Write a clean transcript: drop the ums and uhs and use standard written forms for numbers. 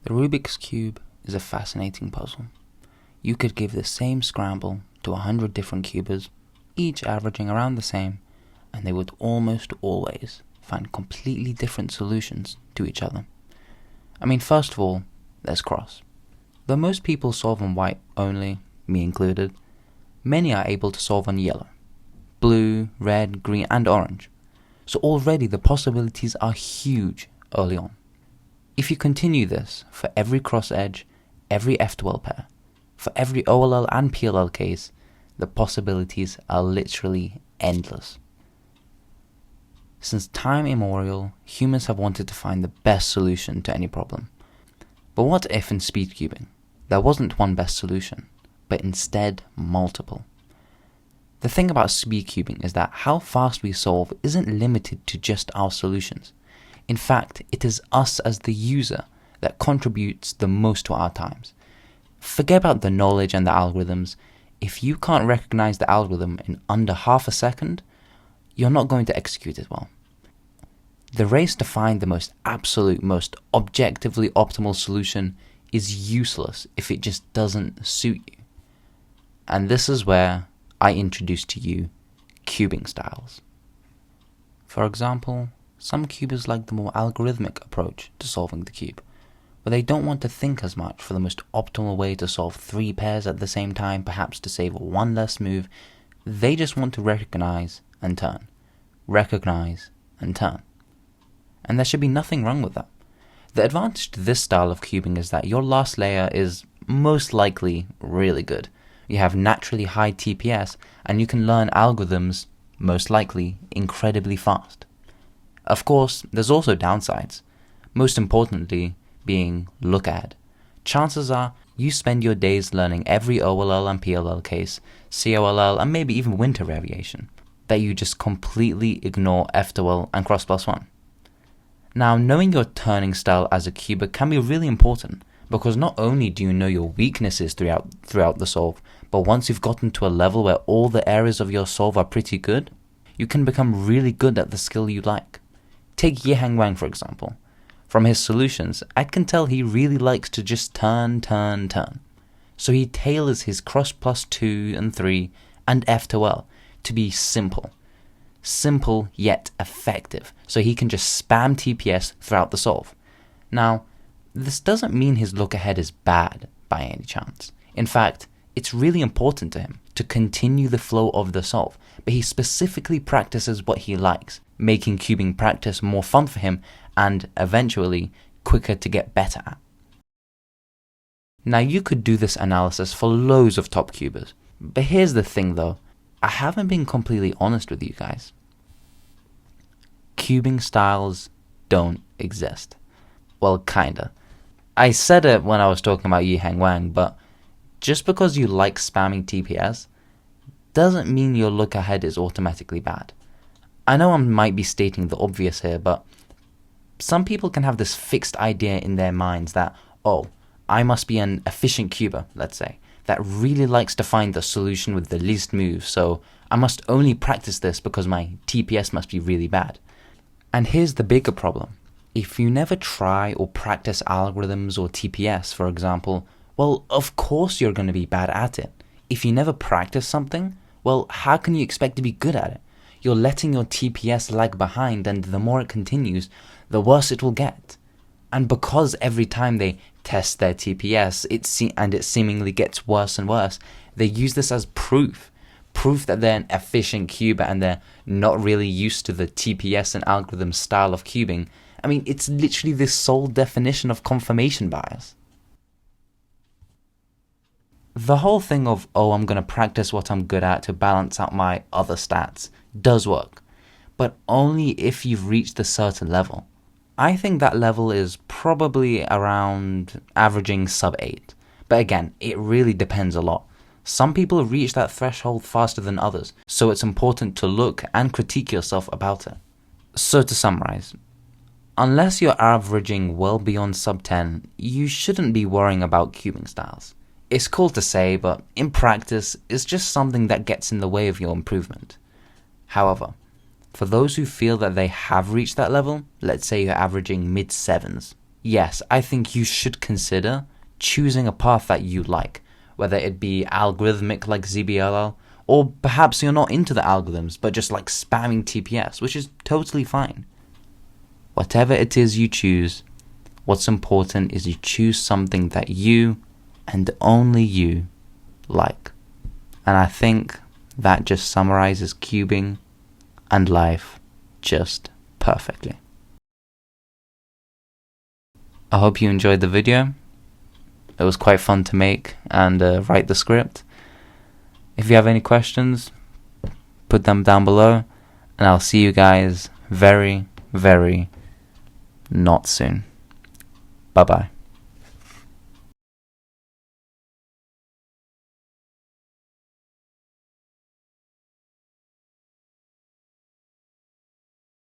The Rubik's Cube is a fascinating puzzle. You could give the same scramble to 100 different cubers, each averaging around the same, and they would almost always find completely different solutions to each other. I mean, first of all, there's cross. Though most people solve on white only, me included, many are able to solve on yellow, blue, red, green, and orange. So already the possibilities are huge early on. If you continue this for every cross edge, every F12 pair, for every OLL and PLL case, the possibilities are literally endless. Since time immemorial, humans have wanted to find the best solution to any problem. But what if in speed cubing, there wasn't one best solution, but instead multiple? The thing about speed cubing is that how fast we solve isn't limited to just our solutions. In fact, it is us as the user that contributes the most to our times. Forget about the knowledge and the algorithms. If you can't recognize the algorithm in under half a second, you're not going to execute it well. The race to find the most absolute, most objectively optimal solution is useless if it just doesn't suit you. And this is where I introduce to you cubing styles. For example, some cubers like the more algorithmic approach to solving the cube, where they don't want to think as much for the most optimal way to solve 3 pairs at the same time, perhaps to save 1 less move. They just want to recognize and turn. Recognize and turn. And there should be nothing wrong with that. The advantage to this style of cubing is that your last layer is most likely really good. You have naturally high TPS, and you can learn algorithms, most likely, incredibly fast. Of course, there's also downsides. Most importantly, being look ahead. Chances are you spend your days learning every OLL and PLL case, COLL, and maybe even winter variation, that you just completely ignore F2L and cross plus 1. Now, knowing your turning style as a cuber can be really important, because not only do you know your weaknesses throughout the solve, but once you've gotten to a level where all the areas of your solve are pretty good, you can become really good at the skill you like. Take Yihang Wang for example. From his solutions, I can tell he really likes to just turn. So he tailors his cross plus 2 and 3 and F2L to be simple. Simple yet effective, so he can just spam TPS throughout the solve. Now, this doesn't mean his look ahead is bad by any chance. In fact, it's really important to him to continue the flow of the solve, but he specifically practices what he likes, making cubing practice more fun for him and eventually quicker to get better at. Now you could do this analysis for loads of top cubers, but here's the thing though, I haven't been completely honest with you guys. Cubing styles don't exist. Well, kinda. I said it when I was talking about Yihang Wang, but just because you like spamming TPS doesn't mean your look ahead is automatically bad. I know I might be stating the obvious here, but some people can have this fixed idea in their minds that, oh, I must be an efficient cuber, let's say, that really likes to find the solution with the least moves, so I must only practice this because my TPS must be really bad. And here's the bigger problem. If you never try or practice algorithms or TPS, for example, well, of course you're going to be bad at it. If you never practice something, well, how can you expect to be good at it? You're letting your TPS lag behind, and the more it continues, the worse it will get. And because every time they test their TPS, it seemingly gets worse and worse, they use this as proof that they're an efficient cuber and they're not really used to the TPS and algorithm style of cubing. I mean, it's literally the sole definition of confirmation bias. The whole thing of, oh, I'm going to practice what I'm good at to balance out my other stats does work, but only if you've reached a certain level. I think that level is probably around averaging sub 8. But again, it really depends a lot. Some people reach that threshold faster than others, so it's important to look and critique yourself about it. So to summarize, unless you're averaging well beyond sub 10, you shouldn't be worrying about cubing styles. It's cool to say, but in practice, it's just something that gets in the way of your improvement. However, for those who feel that they have reached that level, let's say you're averaging mid-7s, yes, I think you should consider choosing a path that you like, whether it be algorithmic like ZBLL, or perhaps you're not into the algorithms, but just like spamming TPS, which is totally fine. Whatever it is you choose, what's important is you choose something that you, and only you, like. And I think that just summarizes cubing and life just perfectly. I hope you enjoyed the video. It was quite fun to make and write the script. If you have any questions, put them down below, and I'll see you guys very, very not soon. Bye bye.